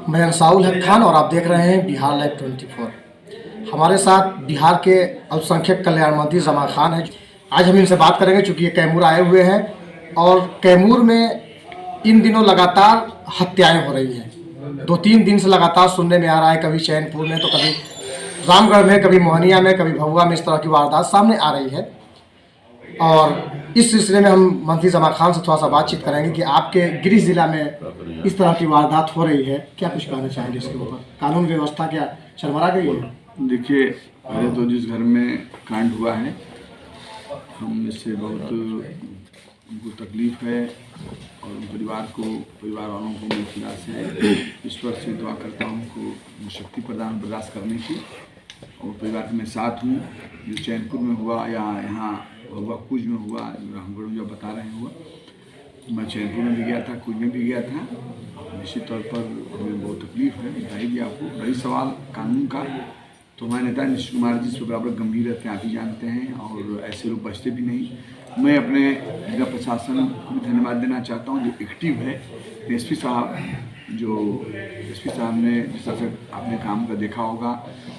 मैं अंसाउल हक खान और आप देख रहे हैं बिहार लाइव 24। हमारे साथ बिहार के अल्पसंख्यक कल्याण मंत्री जमा खान हैं। आज हम इनसे बात करेंगे चूँकि ये कैमूर आए हुए हैं और कैमूर में इन दिनों लगातार हत्याएं हो रही हैं। 2-3 दिन से लगातार सुनने में आ रहा है, कभी चैनपुर में तो कभी रामगढ़ में, कभी मोहनिया में, कभी भभुआ में इस तरह की वारदात सामने आ रही है। और इस सिलसिले में हम मंत्री जमा खान से थोड़ा सा बातचीत करेंगे कि आपके गृह जिला में इस तरह की वारदात हो रही है, क्या कुछ कहना चाहेंगे इसके ऊपर? कानून व्यवस्था क्या चरमरा गई है? देखिए, पहले तो जिस घर में कांड हुआ है हम इससे बहुत उनको तकलीफ है और परिवार वालों को मैं खुदा से ईश्वर से दुआ करता हूँ को शक्ति प्रदान बर्दाश्त करने की। और परिवार के मैं साथ हूँ। जो चैनपुर में हुआ या यहाँ हुआ, कुछ में हुआ, रामगढ़ में जो बता रहे हैं हुआ, मैं चैनपुर में भी गया था, कुछ में भी गया था। निश्चित तौर पर हमें बहुत तकलीफ है, बताइए आपको। रही सवाल कानून का, तो हमारे नेता नीतीश कुमार जी इस पर बराबर गंभीर रहते हैं, आप ही जानते हैं, और ऐसे लोग बचते भी नहीं। मैं अपने जिला प्रशासन को भी धन्यवाद देना चाहता हूँ जो एक्टिव है। एसपी साहब ने जिस तरह से आपने काम का देखा होगा,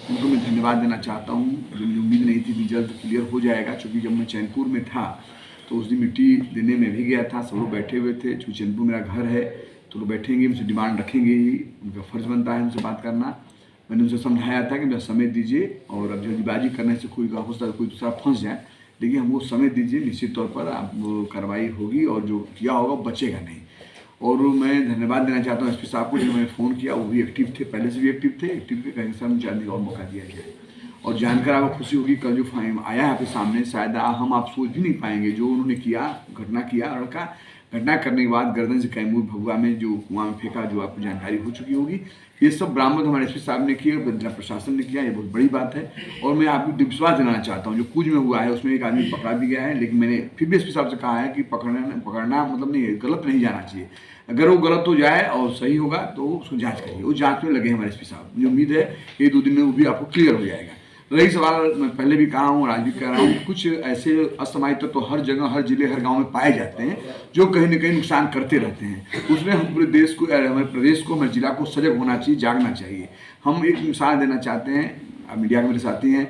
उनको मैं धन्यवाद देना चाहता हूँ। जो मुझे उम्मीद नहीं थी कि जल्द क्लियर हो जाएगा, क्योंकि जब मैं चैनपुर में था तो उस दिन मिट्टी देने में भी गया था, सब लोग बैठे हुए थे। चूँकि चैनपुर मेरा घर है तो लोग बैठेंगे, मुझसे डिमांड रखेंगे ही, उनका फ़र्ज़ बनता है उनसे बात करना। मैंने उनसे समझाया था कि मुझे समय दीजिए, और अब जल्दीबाजी करने से कोई हो सकता है कोई दूसरा फंस जाए, लेकिन हमको समय दीजिए, निश्चित तौर पर आप कार्रवाई होगी और जो किया होगा बचेगा नहीं। और मैं धन्यवाद देना चाहता हूँ एसपी साहब को, जो मैंने फ़ोन किया वो भी एक्टिव थे, पहले से भी एक्टिव थे कहीं सर मुझे जानने का और मौका दिया जाए। और जानकर आपको खुशी होगी, कल जो फाइन आया है आपके सामने, शायद हम आप सोच भी नहीं पाएंगे जो उन्होंने किया, घटना किया। लड़का घटना करने के बाद गर्दन से कैमूर भभुआ में जो कुआं में फेंका, जो आपको जानकारी हो चुकी होगी। ये सब बरामद हमारे एसपी साहब ने किया, जिला प्रशासन ने किया, ये बहुत बड़ी बात है। और मैं आपको विश्वास दिलाना चाहता हूँ, जो कुछ में हुआ है उसमें एक आदमी पकड़ा भी गया है, लेकिन मैंने फिर भी एसपी साहब से कहा है कि पकड़ना मतलब नहीं है, गलत नहीं जाना चाहिए। अगर वो गलत हो जाए और सही होगा तो उसको जाँच करिए, वो जाँच में लगे हमारे एसपी साहब। मुझे उम्मीद है कि 2 दिन में वो भी आपको क्लियर हो जाएगा। रही सवाल, मैं पहले भी कहा हूँ और आज भी कह रहा हूँ, कुछ ऐसे असामाजिक तत्व तो हर जगह, हर जिले, हर गांव में पाए जाते हैं जो कहीं न कहीं नुकसान करते रहते हैं। उसमें हम पूरे देश को, हमारे प्रदेश को, हमारे जिला को सजग होना चाहिए, जागना चाहिए। हम एक मिसाल देना चाहते हैं, आप मीडिया के मेरे साथी हैं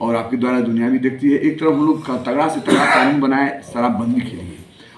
और आपके द्वारा दुनिया भी देखती है। एक तरफ हम लोग तगड़ा से तगड़ा कानून बनाए शराबबंदी के लिए,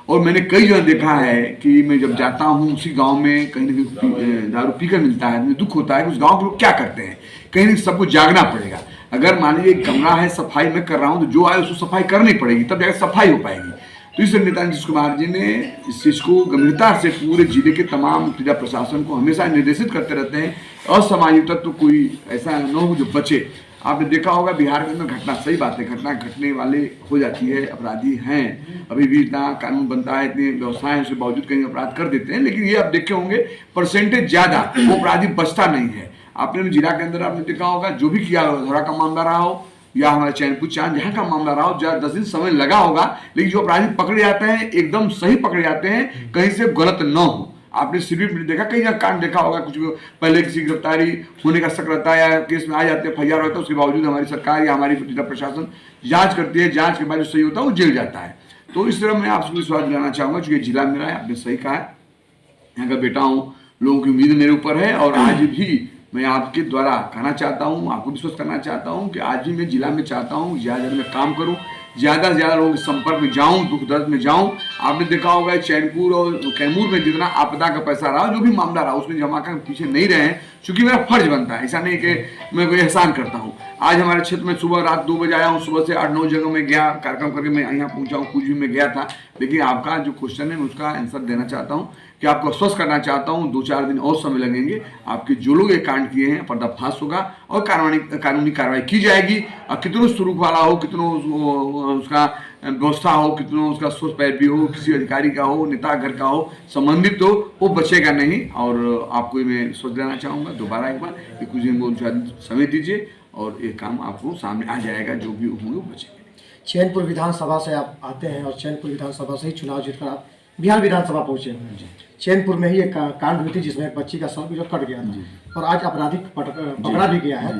और मैंने कई जगह देखा है कि मैं जब जाता हूँ उसी गांव में कहीं न कहीं दारू पीकर मिलता है, मुझे दुख होता है कि उस गांव के लोग क्या करते हैं। कहीं न सबको जागना पड़ेगा। अगर मान लीजिए कमरा है, सफाई मैं कर रहा हूँ, तो जो आए उसको सफाई करनी पड़ेगी, तब जाकर सफाई हो पाएगी। तो इसलिए नेता नीतीश कुमार जी ने इस चीज़ को गंभीरता से पूरे जिले के तमाम जिला प्रशासन को हमेशा निर्देशित करते रहते हैं, असामाजिक तत्व तो कोई ऐसा न हो जो बचे। आपने देखा होगा बिहार के अंदर घटना, सही बात है, घटना घटने वाले हो जाती है, अपराधी हैं, अभी भी इतना कानून बनता है, इतने व्यवस्थाएं, उसके बावजूद कहीं अपराध कर देते हैं, लेकिन ये आप देखे होंगे परसेंटेज ज़्यादा वो अपराधी बचता नहीं है। आपने जिला के अंदर आपने देखा होगा, जो भी किया, धोरा का मामला रहा हो या हमारे चैनपुर चांद जहाँ का मामला रहा हो, 10 दिन समय लगा होगा, लेकिन जो अपराधी पकड़े जाते हैं एकदम सही पकड़े जाते हैं, कहीं से गलत न हो। आपने सिर्फ देखा, कई जगह कांड देखा होगा, कुछ पहले किसी गिरफ्तारी होने का शक रहता है या केस में आ जाते हैं, FIR होता है, उसके बावजूद हमारी सरकार या हमारी जिला प्रशासन जांच करती है, जांच के बाद जो सही होता है वो जेल जाता है। तो इस तरह मैं आपसे विश्वास दिलाना चाहूँगा, चूँकि जिला मेरा है, आपने सही कहा है, यहाँ का बेटा हूँ, लोगों की उम्मीद मेरे ऊपर है। और आज भी मैं आपके द्वारा कहना चाहता हूँ, आपको विश्वास करना चाहता हूँ कि आज भी मैं जिला में चाहता हूँ ज़्यादा मैं काम करूँ, ज़्यादा से ज़्यादा लोगों के संपर्क में जाऊँ, दुख दर्द में जाऊँ। आपने देखा होगा चैनपुर और कैमूर में जितना आपदा का पैसा रहा, जो भी मामला रहा, उसमें जमा कर पीछे नहीं रहे हैं, चूँकि मेरा फर्ज बनता है। ऐसा नहीं कि मैं कोई एहसान करता हूँ। आज हमारे क्षेत्र में सुबह रात 2 बजे आया हूँ, सुबह से 8-9 जगह में गया, कार्यक्रम करके मैं यहाँ पहुँचा हूँ, कुछ भी मैं गया था। लेकिन आपका जो क्वेश्चन है मैं उसका आंसर देना चाहता हूँ कि आपको आश्वस्त करना चाहता हूँ, 2-4 दिन और समय लगेंगे, आपके जो लोग ये कांड किए हैं पर्दाफाश होगा और कानूनी कार्रवाई की जाएगी। और कितनों स्वरूप वाला हो, कितनों उसका व्यवस्था हो, कितनों उसका सोच पैरवी हो, किसी अधिकारी का हो, नेता घर का हो, संबंधित हो, वो बचेगा नहीं। और आपको मैं सोच देना चाहूँगा दोबारा एक बार कि कुछ दिन को समय दीजिए और ये काम आपको सामने आ जाएगा, जो भी होंगे वो बचेंगे। चैनपुर विधानसभा से आप आते हैं और चैनपुर विधानसभा से ही चुनाव जीतकर आप बिहार विधानसभा पहुंचे हैं। चैनपुर में ही एक कांड हुई थी जिसमें एक बच्ची का सर जो कट गया था और आज आपराधिक पकड़ा भी गया है।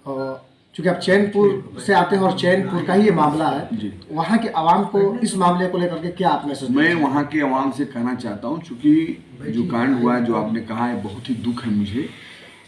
और चूँकि आप चैनपुर से आते हैं और चैनपुर का ही ये मामला है, जी। वहाँ के आवाम को इस मामले को लेकर के क्या आप मैसेज मैं वहाँ के आवाम से कहना चाहता हूँ, चूँकि जो कांड हुआ है, जो आपने कहा है, बहुत ही दुख है मुझे।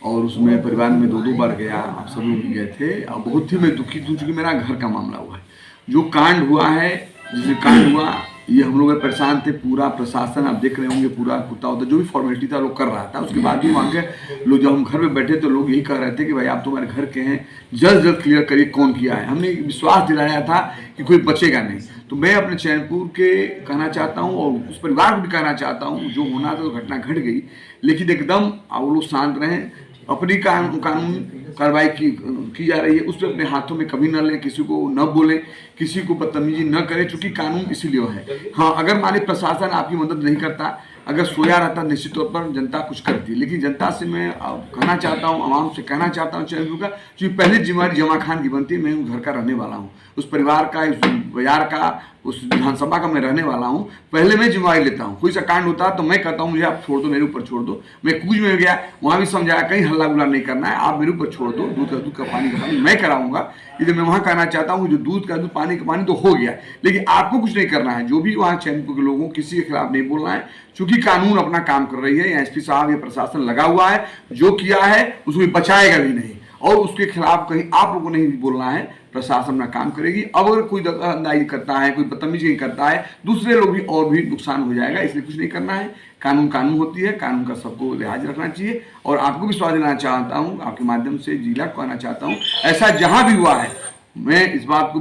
और उसमें परिवार में 2-2 बार गया, आप सब लोग भी गए थे और बहुत ही मैं दुखी हूँ, चूँकि मेरा घर का मामला हुआ है। जो कांड हुआ है, जिससे कांड हुआ, ये हम लोग परेशान थे, पूरा प्रशासन आप देख रहे होंगे, पूरा कुत्ता होता जो भी फॉर्मेलिटी था लोग कर रहा था। उसके बाद भी वहाँ के लोग, जब हम घर में बैठे तो लोग यही कह रहे थे कि भाई आप तुम्हारे घर के हैं, जल्द जल्द क्लियर करिए कौन किया है। हमने विश्वास दिलाया था कि कोई बचेगा नहीं। तो मैं अपने चैनपुर के कहना चाहता हूँ और उस परिवार को भी कहना चाहता हूँ, जो होना था तो घटना घट गई, लेकिन एकदम आप लोग शांत रहें। अपनी कानून कार्रवाई की जा रही है, उस पर अपने हाथों में कभी न लें, किसी को न बोलें, किसी को बदतमीजी न करें, चूंकि कानून इसीलिए है। हाँ, अगर मान लीजिए प्रशासन आपकी मदद नहीं करता, अगर सोया रहता, निश्चित तौर पर जनता कुछ करती। लेकिन जनता से मैं कहना चाहता हूँ, आवाम से कहना चाहता हूँ चैनपुर का, क्योंकि पहले जिम्मेदारी जमा खान की बनती है। मैं उस घर का रहने वाला हूँ, उस परिवार का, उस बाजार का, उस विधानसभा का मैं रहने वाला हूँ। पहले मैं जिम्मेदारी लेता हूँ। कोई सा कांड होता है तो मैं कहता हूँ मुझे आप छोड़ दो, मेरे ऊपर छोड़ दो। मैं कूच में गया, वहाँ भी समझाया, कहीं हल्ला गुल्ला नहीं करना है, आप मेरे ऊपर छोड़ दो। दूध का पानी मैं कराऊंगा। इसलिए मैं वहाँ कहना चाहता हूँ, जो दूध का दूध, पानी का पानी तो हो गया, लेकिन आपको कुछ नहीं करना है। जो भी वहाँ चैनपुर के लोगों, किसी के खिलाफ नहीं बोलना है, क्योंकि कानून अपना काम कर रही है। यहाँ एसपी साहब, ये प्रशासन लगा हुआ है, जो किया है उसको बचाएगा भी नहीं, और उसके खिलाफ कहीं आप लोगों को नहीं बोलना है। प्रशासन अपना काम करेगी। अब अगर कोई दखलंदाजी करता है, कोई बदतमीजी करता है, दूसरे लोग भी और भी नुकसान हो जाएगा। इसलिए कुछ नहीं करना है। कानून कानून होती है, कानून का सबको लिहाज रखना चाहिए। और आपको विश्वास दिलाना चाहता हूँ, आपके माध्यम से जिला को कहना चाहता हूँ, ऐसा जहाँ भी हुआ है, मैं इस बात को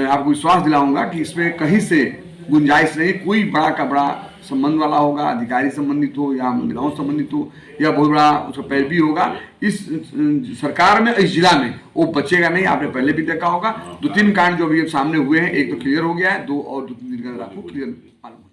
आपको विश्वास दिलाऊंगा कि इसमें कहीं से गुंजाइश नहीं। कोई बड़ा का बड़ा संबंध वाला होगा, अधिकारी संबंधित हो या महिलाओं संबंधित हो या बहुत बड़ा उसका पैरवी होगा इस सरकार में, इस जिला में, वो बचेगा नहीं। आपने पहले भी देखा होगा, 2-3 कांड जो अभी सामने हुए हैं, एक तो क्लियर हो गया है, 2 और 2-3 दिन का आपको क्लियर मालूम।